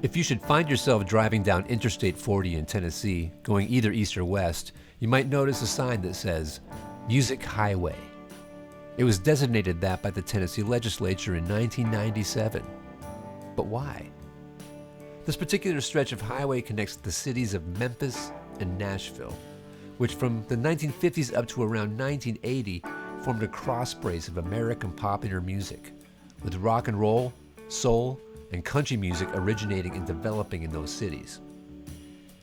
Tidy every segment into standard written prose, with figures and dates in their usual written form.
If you should find yourself driving down Interstate 40 in Tennessee, going either east or west, you might notice a sign that says, Music Highway. It was designated that by the Tennessee legislature in 1997. But why? This particular stretch of highway connects the cities of Memphis and Nashville, which from the 1950s up to around 1980 formed a cross-brace of American popular music, with rock and roll, soul, and country music originating and developing in those cities.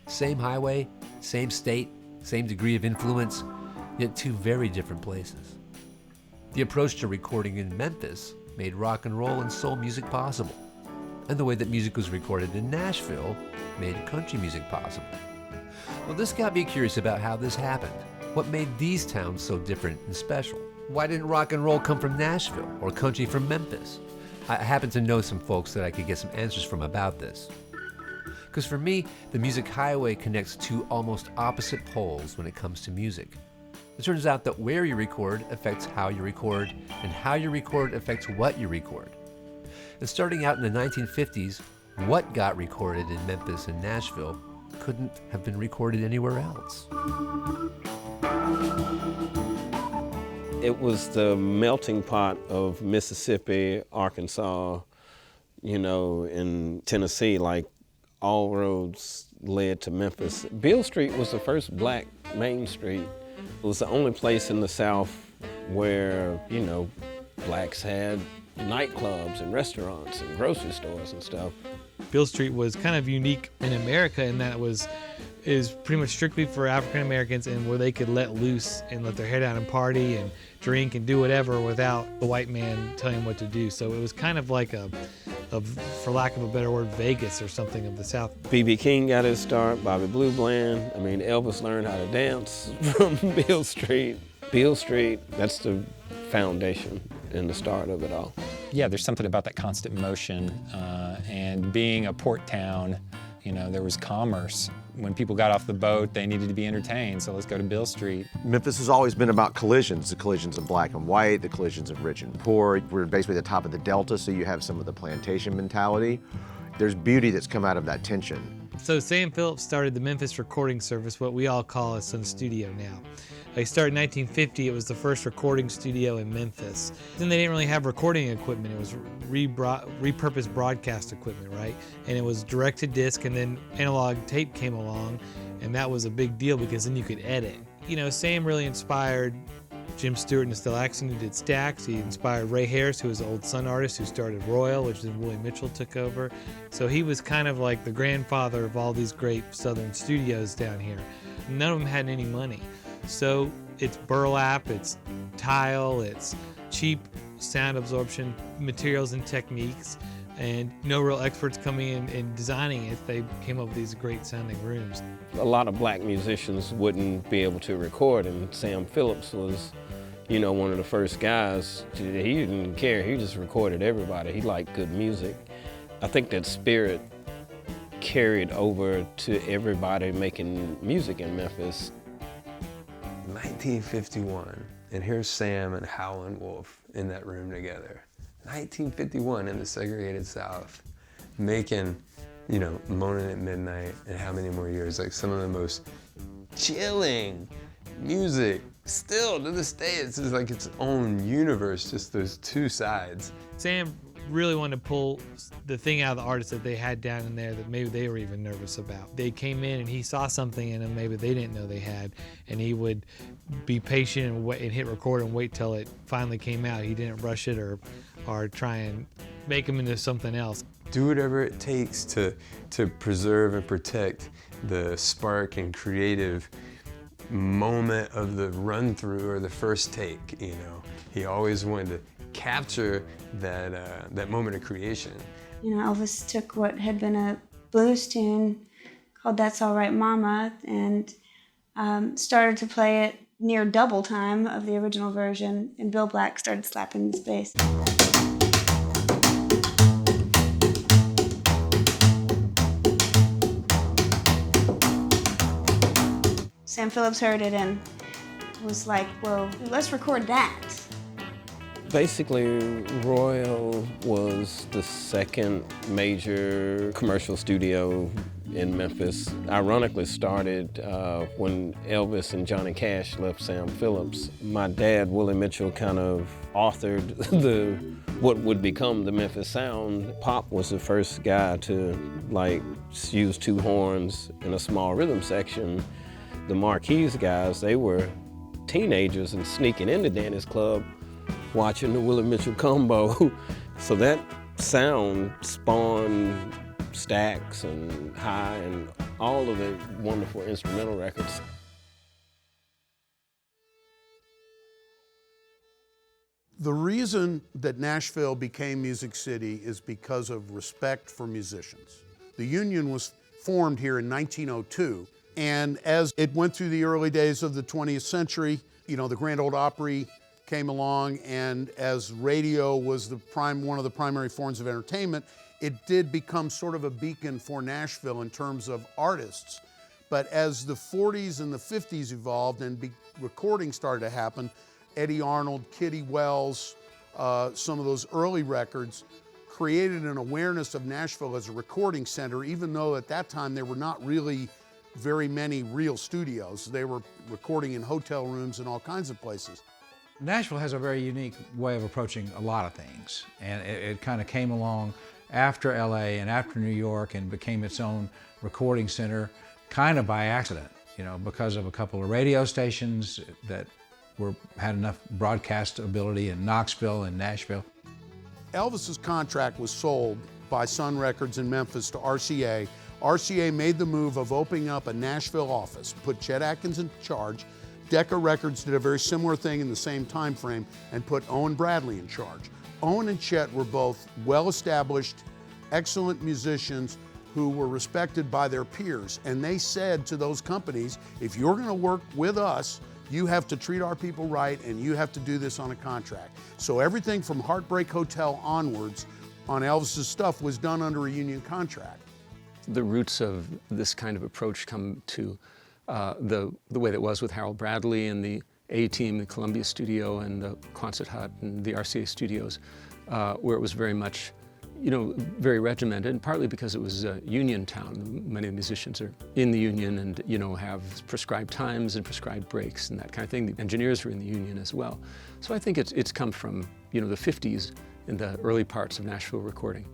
Same highway, same state, same degree of influence, yet two very different places. The approach to recording in Memphis made rock and roll and soul music possible, and the way that music was recorded in Nashville made country music possible. Well, this got me curious about how this happened. What made these towns so different and special? Why didn't rock and roll come from Nashville or country from Memphis? I happen to know some folks that I could get some answers from about this. Because for me, the music highway connects two almost opposite poles when it comes to music. It turns out that where you record affects how you record, and how you record affects what you record. And starting out in the 1950s, what got recorded in Memphis and Nashville couldn't have been recorded anywhere else. It was the melting pot of Mississippi, Arkansas, in Tennessee, like all roads led to Memphis. Beale Street was the first black main street. It was the only place in the South where, blacks had nightclubs and restaurants and grocery stores and stuff. Beale Street was kind of unique in America in that is pretty much strictly for African Americans, and where they could let loose and let their hair down and party and drink and do whatever without the white man telling them what to do. So it was kind of like for lack of a better word, Vegas or something of the South. B.B. King got his start, Bobby Blue Bland. Elvis learned how to dance from Beale Street. Beale Street, that's the foundation and the start of it all. Yeah, there's something about that constant motion, and being a port town, there was commerce. When people got off the boat, they needed to be entertained, so let's go to Beale Street. Memphis has always been about collisions, the collisions of black and white, the collisions of rich and poor. We're basically at the top of the delta, so you have some of the plantation mentality. There's beauty that's come out of that tension. So Sam Phillips started the Memphis Recording Service, what we all call a Sun Studio now. They started in 1950. It was the first recording studio in Memphis. Then they didn't really have recording equipment. It was repurposed broadcast equipment, right? And it was direct-to-disc, and then analog tape came along, and that was a big deal because then you could edit. Sam really inspired Jim Stewart and Estelle Axon, who did Stax. He inspired Ray Harris, who was an old Sun artist who started Royal, which then Willie Mitchell took over. So he was kind of like the grandfather of all these great Southern studios down here. None of them had any money. So it's burlap, it's tile, it's cheap sound absorption materials and techniques, and no real experts coming in and designing it. They came up with these great sounding rooms. A lot of black musicians wouldn't be able to record, and Sam Phillips was, one of the first guys. He didn't care, he just recorded everybody. He liked good music. I think that spirit carried over to everybody making music in Memphis. 1951, and here's Sam and Howlin' Wolf in that room together. 1951 in the segregated South, making, Moaning at Midnight and How Many More Years, like some of the most chilling music. Still, to this day, it's just like its own universe, just those two sides. Sam really wanted to pull the thing out of the artists that they had down in there that maybe they were even nervous about. They came in and he saw something in them maybe they didn't know they had, and he would be patient and wait and hit record and wait till it finally came out. He didn't rush it or try and make them into something else. Do whatever it takes to preserve and protect the spark and creative moment of the run-through or the first take, He always wanted to capture that moment of creation. Elvis took what had been a blues tune called That's All Right Mama and started to play it near double time of the original version, and Bill Black started slapping his bass. Sam Phillips heard it and was like, well, let's record that. Basically, Royal was the second major commercial studio in Memphis. Ironically started when Elvis and Johnny Cash left Sam Phillips. My dad, Willie Mitchell, kind of authored what would become the Memphis sound. Pop was the first guy to use two horns in a small rhythm section. The Marquise guys, they were teenagers and sneaking into Danny's Club, watching the Willie Mitchell combo. So that sound spawned Stax and High and all of the wonderful instrumental records. The reason that Nashville became Music City is because of respect for musicians. The union was formed here in 1902, and as it went through the early days of the 20th century, the Grand Ole Opry came along, and as radio was one of the primary forms of entertainment, it did become sort of a beacon for Nashville in terms of artists. But as the 40s and the 50s evolved and recording started to happen, Eddie Arnold, Kitty Wells, some of those early records created an awareness of Nashville as a recording center, even though at that time there were not really very many real studios. They were recording in hotel rooms and all kinds of places. Nashville has a very unique way of approaching a lot of things, and it kind of came along after LA and after New York and became its own recording center kind of by accident, because of a couple of radio stations that had enough broadcast ability in Knoxville and Nashville. Elvis's contract was sold by Sun Records in Memphis to RCA. RCA made the move of opening up a Nashville office, put Chet Atkins in charge. Decca Records did a very similar thing in the same time frame and put Owen Bradley in charge. Owen and Chet were both well-established, excellent musicians who were respected by their peers. And they said to those companies, if you're gonna work with us, you have to treat our people right and you have to do this on a contract. So everything from Heartbreak Hotel onwards on Elvis's stuff was done under a union contract. The roots of this kind of approach come to the way that was with Harold Bradley and the A-Team, the Columbia Studio and the Quonset Hut and the RCA Studios, where it was very much, very regimented, and partly because it was a union town. Many of the musicians are in the union and, have prescribed times and prescribed breaks and that kind of thing. The engineers were in the union as well. So I think it's come from, the 50s in the early parts of Nashville recording.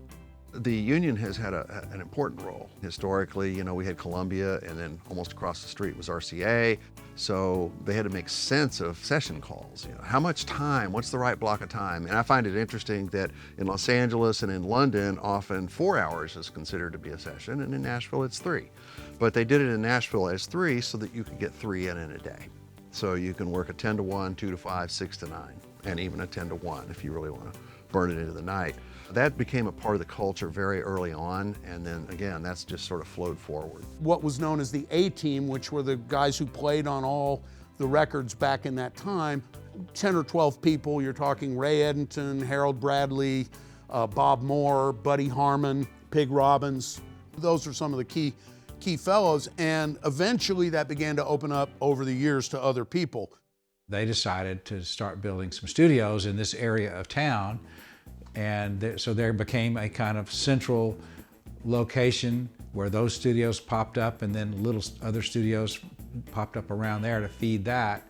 The union has had an important role. Historically, we had Columbia, and then almost across the street was RCA. So they had to make sense of session calls. How much time, what's the right block of time? And I find it interesting that in Los Angeles and in London, often 4 hours is considered to be a session, and in Nashville it's 3. But they did it in Nashville as 3 so that you could get 3 in a day. So you can work a 10 to 1, 2 to 5, 6 to 9, and even a 10 to 1 if you really want to burn it into the night. That became a part of the culture very early on, and then again, that's just sort of flowed forward. What was known as the A-Team, which were the guys who played on all the records back in that time, 10 or 12 people. You're talking Ray Edenton, Harold Bradley, Bob Moore, Buddy Harmon, Pig Robbins. Those are some of the key fellows, and eventually that began to open up over the years to other people. They decided to start building some studios in this area of town, and so there became a kind of central location where those studios popped up, and then little other studios popped up around there to feed that.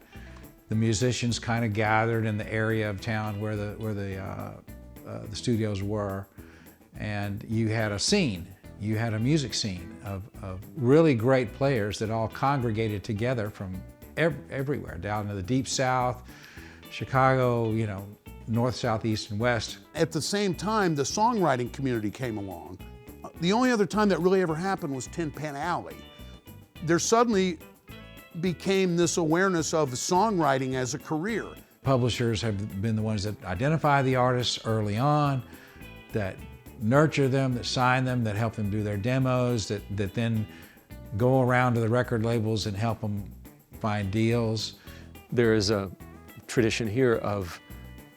The musicians kind of gathered in the area of town where the studios were, and you had a scene. You had a music scene of really great players that all congregated together from everywhere, down to the Deep South, Chicago, North, South, East, and West. At the same time, the songwriting community came along. The only other time that really ever happened was Tin Pan Alley. There suddenly became this awareness of songwriting as a career. Publishers have been the ones that identify the artists early on, that nurture them, that sign them, that help them do their demos, that then go around to the record labels and help them find deals. There is a tradition here of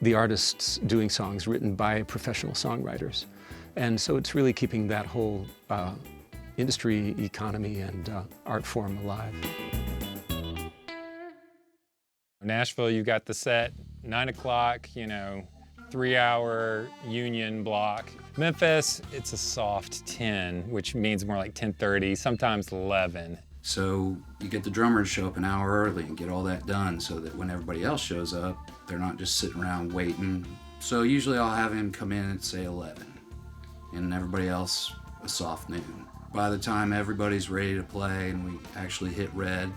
the artists doing songs written by professional songwriters. And so it's really keeping that whole industry, economy, and art form alive. Nashville, you got the set, 9 o'clock, 3-hour union block. Memphis, it's a soft 10, which means more like 10:30, sometimes 11. So you get the drummer to show up an hour early and get all that done so that when everybody else shows up, they're not just sitting around waiting. So usually I'll have him come in at say 11 and everybody else a soft noon. By the time everybody's ready to play and we actually hit red,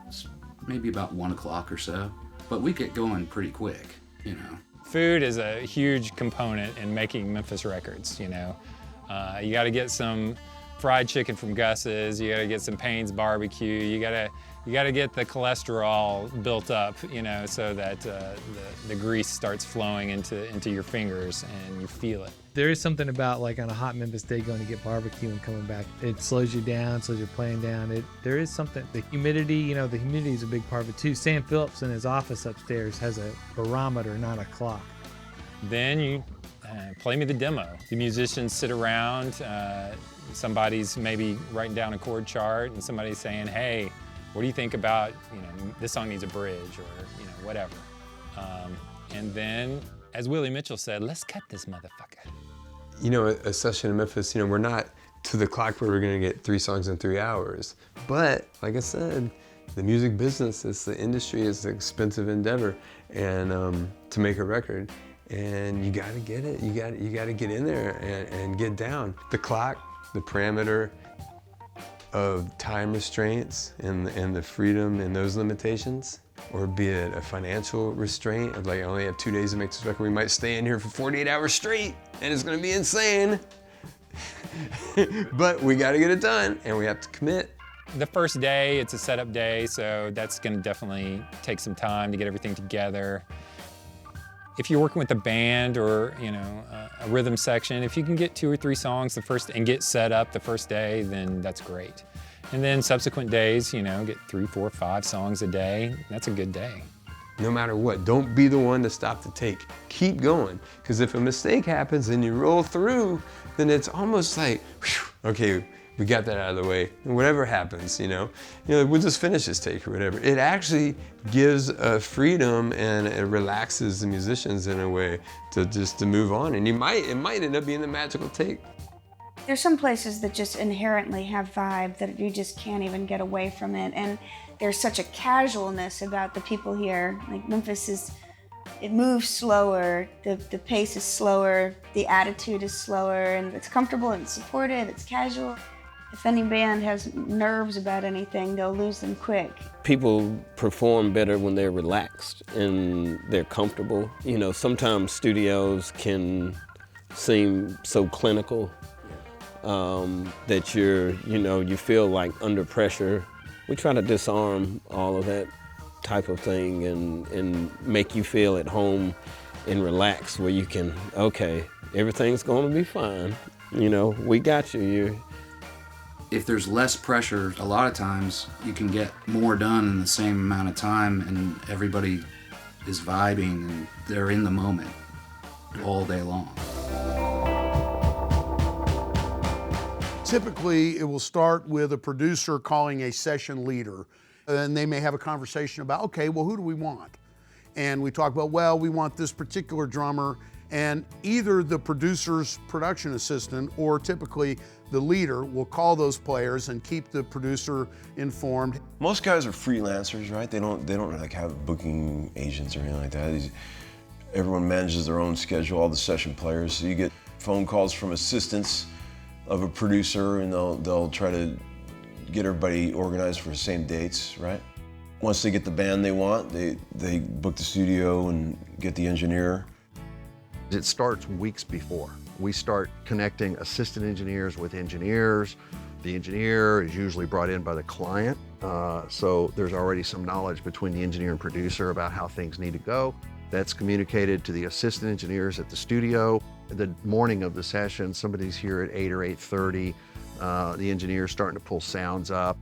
it's maybe about 1 o'clock or so. But we get going pretty quick, you know. Food is a huge component in making Memphis records, you know. You gotta get some fried chicken from Gus's, you gotta get some Payne's barbecue, you gotta get the cholesterol built up, you know, so that the grease starts flowing into your fingers and you feel it. There is something about, like, on a hot Memphis day going to get barbecue and coming back. It slows you down, slows your playing down. There is something, the humidity, you know, the humidity is a big part of it too. Sam Phillips in his office upstairs has a barometer, not a clock. Then you play me the demo. The musicians sit around, somebody's maybe writing down a chord chart and somebody's saying, hey, what do you think about, you know, this song needs a bridge or, you know, whatever. And then, as Willie Mitchell said, let's cut this motherfucker. You know, a session in Memphis, you know, we're not to the clock where we're gonna get 3 songs in 3 hours. But, like I said, the music business, the industry is an expensive endeavor and to make a record. And you gotta get it, you gotta get in there and get down. The clock, the parameter of time restraints and the freedom and those limitations, or be it a financial restraint of like, I only have 2 days to make this record, we might stay in here for 48 hours straight and it's gonna be insane. But we gotta get it done and we have to commit. The first day, it's a setup day, so that's gonna definitely take some time to get everything together. If you're working with a band or, you know, a rhythm section, if you can get 2 or 3 songs and get set up the first day, then that's great. And then subsequent days, you know, get 3, 4, 5 songs a day. That's a good day. No matter what, don't be the one to stop the take. Keep going, because if a mistake happens and you roll through, then it's almost like, whew, okay, we got that out of the way. And whatever happens, you know, we'll just finish this take or whatever. It actually gives freedom and it relaxes the musicians in a way to move on. And it might end up being the magical take. There's some places that just inherently have vibe that you just can't even get away from it. And there's such a casualness about the people here. Like Memphis it moves slower, the pace is slower, the attitude is slower, and it's comfortable and it's supportive, it's casual. If any band has nerves about anything, they'll lose them quick. People perform better when they're relaxed and they're comfortable. You know, sometimes studios can seem so clinical that you feel like under pressure. We try to disarm all of that type of thing and make you feel at home and relaxed where you can, okay, everything's going to be fine. You know, we got you. If there's less pressure, a lot of times you can get more done in the same amount of time and everybody is vibing and they're in the moment all day long. Typically, it will start with a producer calling a session leader, and they may have a conversation about, okay, well, who do we want? And we talk about, well, we want this particular drummer, and either the producer's production assistant or typically the leader will call those players and keep the producer informed. Most guys are freelancers, right? They don't like have booking agents or anything like that. Everyone manages their own schedule, all the session players. So you get phone calls from assistants of a producer and they'll try to get everybody organized for the same dates, right? Once they get the band they want, they book the studio and get the engineer. It starts weeks before. We start connecting assistant engineers with engineers. The engineer is usually brought in by the client, so there's already some knowledge between the engineer and producer about how things need to go. That's communicated to the assistant engineers at the studio. The morning of the session, somebody's here at 8 or 8:30. The engineer's starting to pull sounds up,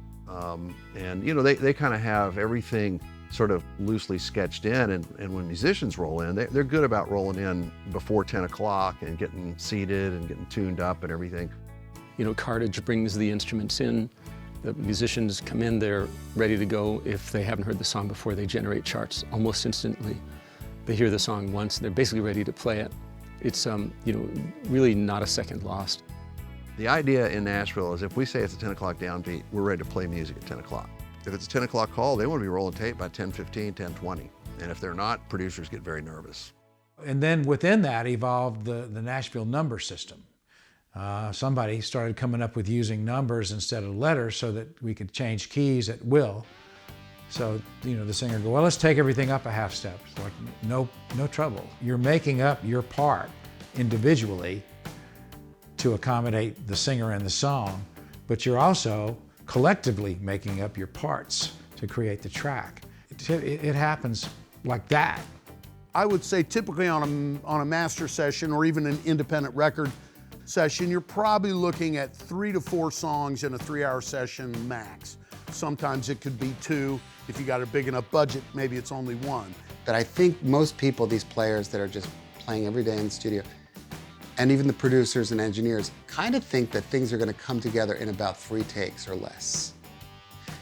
and they kind of have everything sort of loosely sketched in, and when musicians roll in, they're good about rolling in before 10 o'clock and getting seated and getting tuned up and everything. You know, cartage brings the instruments in. The musicians come in, they're ready to go. If they haven't heard the song before, they generate charts almost instantly. They hear the song once, they're basically ready to play it. It's really not a second lost. The idea in Nashville is if we say it's a 10 o'clock downbeat, we're ready to play music at 10 o'clock. If it's a 10 o'clock call, they want to be rolling tape by 10:15, 10:20. And if they're not, producers get very nervous. And then within that evolved the Nashville number system. Somebody started coming up with using numbers instead of letters so that we could change keys at will. So, the singer go, well, let's take everything up a half step. It's like, no trouble. You're making up your part individually to accommodate the singer and the song, but you're also collectively making up your parts to create the track. It happens like that. I would say typically on a master session or even an independent record session, you're probably looking at 3 to 4 songs in a 3-hour session max. Sometimes it could be 2. If you got a big enough budget, maybe it's only 1. But I think most people, these players that are just playing every day in the studio, and even the producers and engineers, kind of think that things are going to come together in about 3 takes or less.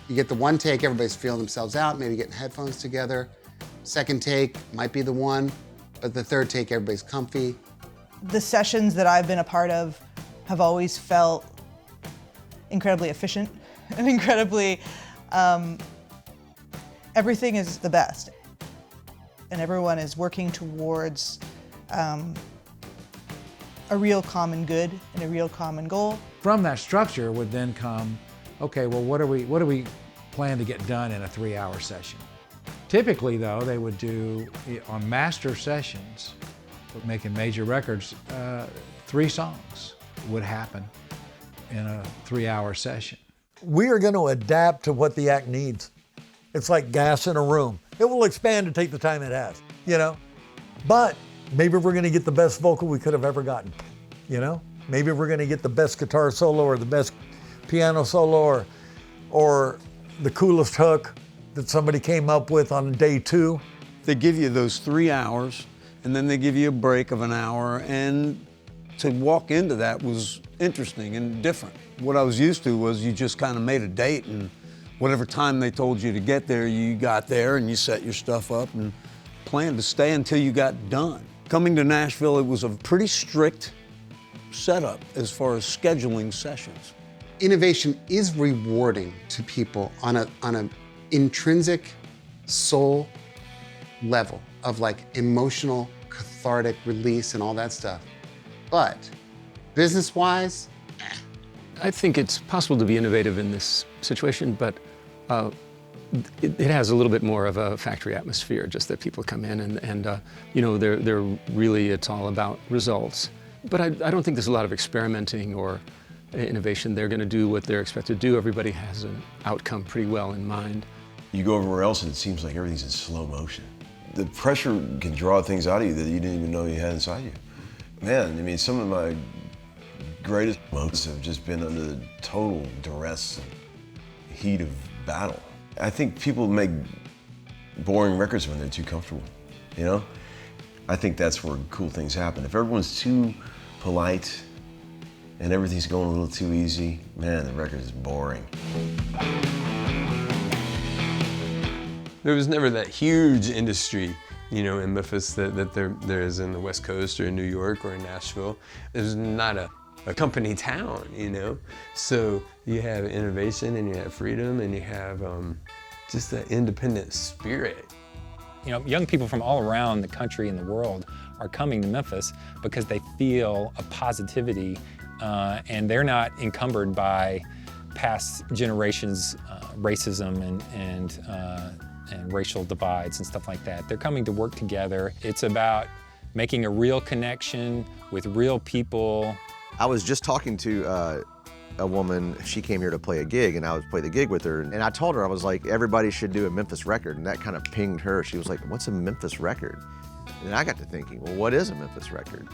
You get the 1 take, everybody's feeling themselves out, maybe getting headphones together. 2nd take might be the 1, but the 3rd take, everybody's comfy. The sessions that I've been a part of have always felt incredibly efficient and incredibly, everything is the best. And everyone is working towards a real common good and a real common goal. From that structure would then come, okay, well, what do we plan to get done in a 3-hour session? Typically, though, they would do, on master sessions, making major records, 3 songs would happen in a 3-hour session. We are going to adapt to what the act needs. It's like gas in a room. It will expand to take the time it has, But maybe we're going to get the best vocal we could have ever gotten, Maybe we're going to get the best guitar solo or the best piano solo or the coolest hook that somebody came up with on day 2. They give you those 3 hours, and then they give you a break of an hour, and to walk into that was interesting and different. What I was used to was you just kind of made a date, and whatever time they told you to get there, you got there and you set your stuff up and planned to stay until you got done. Coming to Nashville, it was a pretty strict setup as far as scheduling sessions. Innovation is rewarding to people on a intrinsic soul level of like emotional, cathartic release and all that stuff. But business-wise, I think it's possible to be innovative in this situation, but it has a little bit more of a factory atmosphere, just that people come in and they're really, it's all about results. But I don't think there's a lot of experimenting or innovation. They're going to do what they're expected to do. Everybody has an outcome pretty well in mind. You go everywhere else and it seems like everything's in slow motion. The pressure can draw things out of you that you didn't even know you had inside you. Man, I mean, some of my greatest moments have just been under the total duress and heat of battle. I think people make boring records when they're too comfortable, I think that's where cool things happen. If everyone's too polite and everything's going a little too easy, man, the record is boring. There was never that huge industry, in Memphis that there is in the West Coast or in New York or in Nashville. There's not a company town, So you have innovation and you have freedom and you have just that independent spirit. Young people from all around the country and the world are coming to Memphis because they feel a positivity and they're not encumbered by past generations' racism and racial divides and stuff like that. They're coming to work together. It's about making a real connection with real people. I was just talking to a woman. She came here to play a gig, and I would play the gig with her. And I told her, I was like, everybody should do a Memphis record. And that kind of pinged her. She was like, what's a Memphis record? And I got to thinking, well, what is a Memphis record?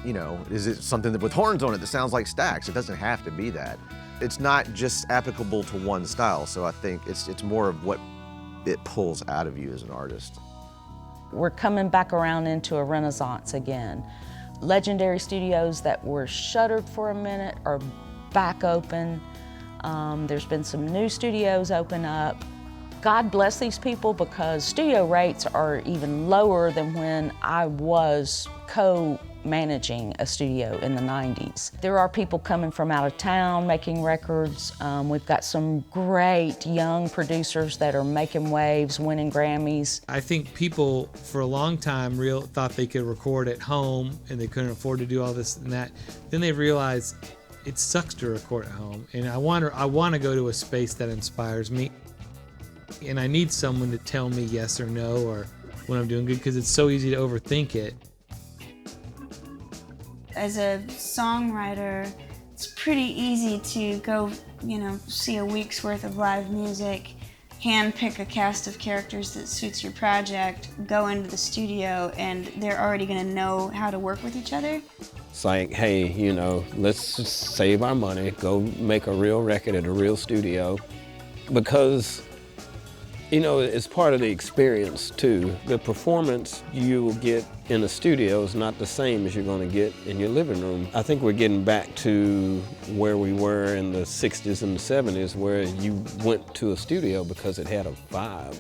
Is it something with horns on it that sounds like Stax? It doesn't have to be that. It's not just applicable to one style. So I think it's more of what it pulls out of you as an artist. We're coming back around into a renaissance again. Legendary studios that were shuttered for a minute are back open. There's been some new studios open up. God bless these people, because studio rates are even lower than when I was co-managing a studio in the 90s. There are people coming from out of town making records. We've got some great young producers that are making waves, winning Grammys. I think people for a long time thought they could record at home and they couldn't afford to do all this and that. Then they realized it sucks to record at home, and I want to go to a space that inspires me. And I need someone to tell me yes or no, or when I'm doing good, because it's so easy to overthink it. As a songwriter, it's pretty easy to go, see a week's worth of live music, hand-pick a cast of characters that suits your project, go into the studio, and they're already going to know how to work with each other. It's like, hey, let's just save our money, go make a real record at a real studio, because it's part of the experience too. The performance you will get in a studio is not the same as you're going to get in your living room. I think we're getting back to where we were in the 60s and the 70s, where you went to a studio because it had a vibe.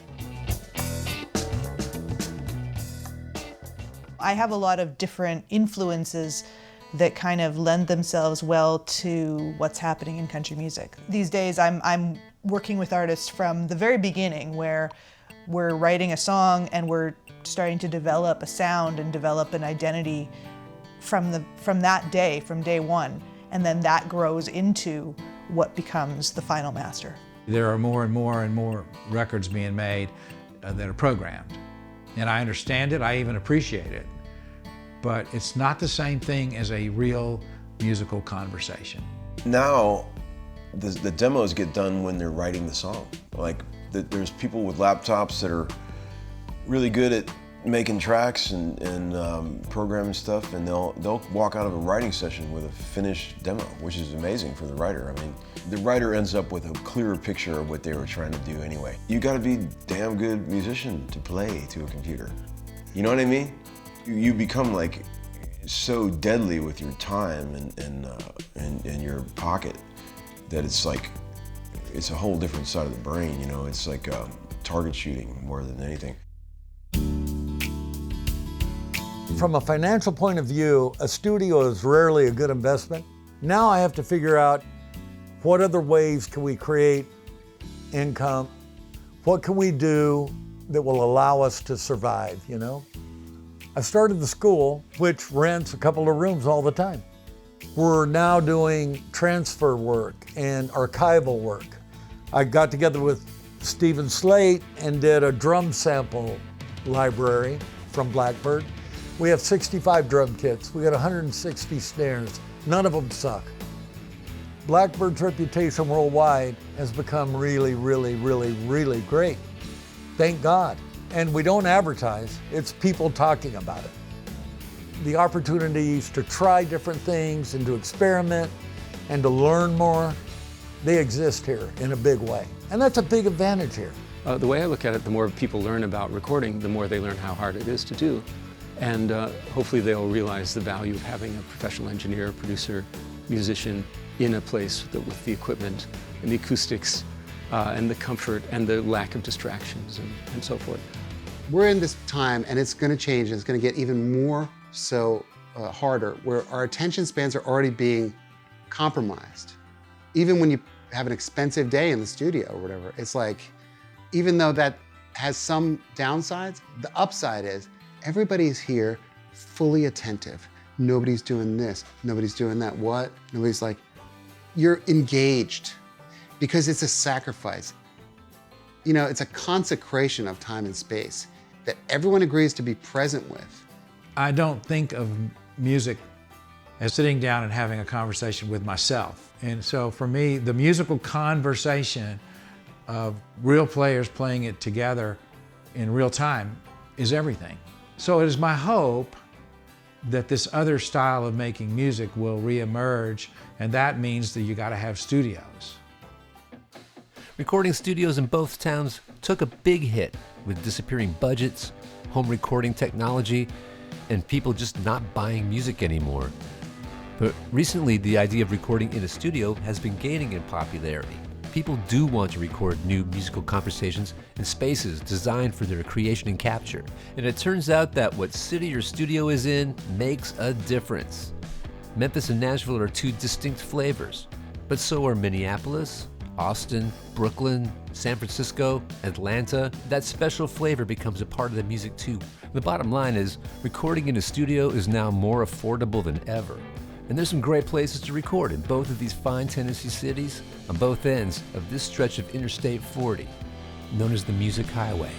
I have a lot of different influences that kind of lend themselves well to what's happening in country music. These days I'm working with artists from the very beginning, where we're writing a song and we're starting to develop a sound and develop an identity from that day, from day one, and then that grows into what becomes the final master. There are more and more and more records being made that are programmed. And I understand it, I even appreciate it. But it's not the same thing as a real musical conversation. Now, the demos get done when they're writing the song. Like, there's people with laptops that are really good at making tracks and programming stuff, and they'll walk out of a writing session with a finished demo, which is amazing for the writer. I mean, the writer ends up with a clearer picture of what they were trying to do anyway. You gotta be a damn good musician to play to a computer. You know what I mean? You become like so deadly with your time and your pocket that it's like, it's a whole different side of the brain, It's like target shooting more than anything. From a financial point of view, a studio is rarely a good investment. Now I have to figure out what other ways can we create income? What can we do that will allow us to survive, I started the school, which rents a couple of rooms all the time. We're now doing transfer work and archival work. I got together with Stephen Slate and did a drum sample library from Blackbird. We have 65 drum kits. We got 160 snares. None of them suck. Blackbird's reputation worldwide has become really, really, really, really great. Thank God. And we don't advertise, it's people talking about it. The opportunities to try different things and to experiment and to learn more, they exist here in a big way. And that's a big advantage here. The way I look at it, the more people learn about recording, the more they learn how hard it is to do. And hopefully they'll realize the value of having a professional engineer, producer, musician in a place with the equipment and the acoustics and the comfort and the lack of distractions and so forth. We're in this time, and it's going to change, and it's going to get even more so harder, where our attention spans are already being compromised. Even when you have an expensive day in the studio or whatever, it's like, even though that has some downsides, the upside is everybody's here fully attentive. Nobody's doing this, nobody's doing that. What? Nobody's like, you're engaged because it's a sacrifice. It's a consecration of time and space that everyone agrees to be present with. I don't think of music as sitting down and having a conversation with myself. And so for me, the musical conversation of real players playing it together in real time is everything. So it is my hope that this other style of making music will reemerge, and that means that you gotta have studios. Recording studios in both towns took a big hit with disappearing budgets, home recording technology, and people just not buying music anymore. But recently, the idea of recording in a studio has been gaining in popularity. People do want to record new musical conversations in spaces designed for their creation and capture. And it turns out that what city your studio is in makes a difference. Memphis and Nashville are two distinct flavors, but so are Minneapolis, Austin, Brooklyn, San Francisco, Atlanta. That special flavor becomes a part of the music too. The bottom line is, recording in a studio is now more affordable than ever. And there's some great places to record in both of these fine Tennessee cities on both ends of this stretch of Interstate 40, known as the Music Highway.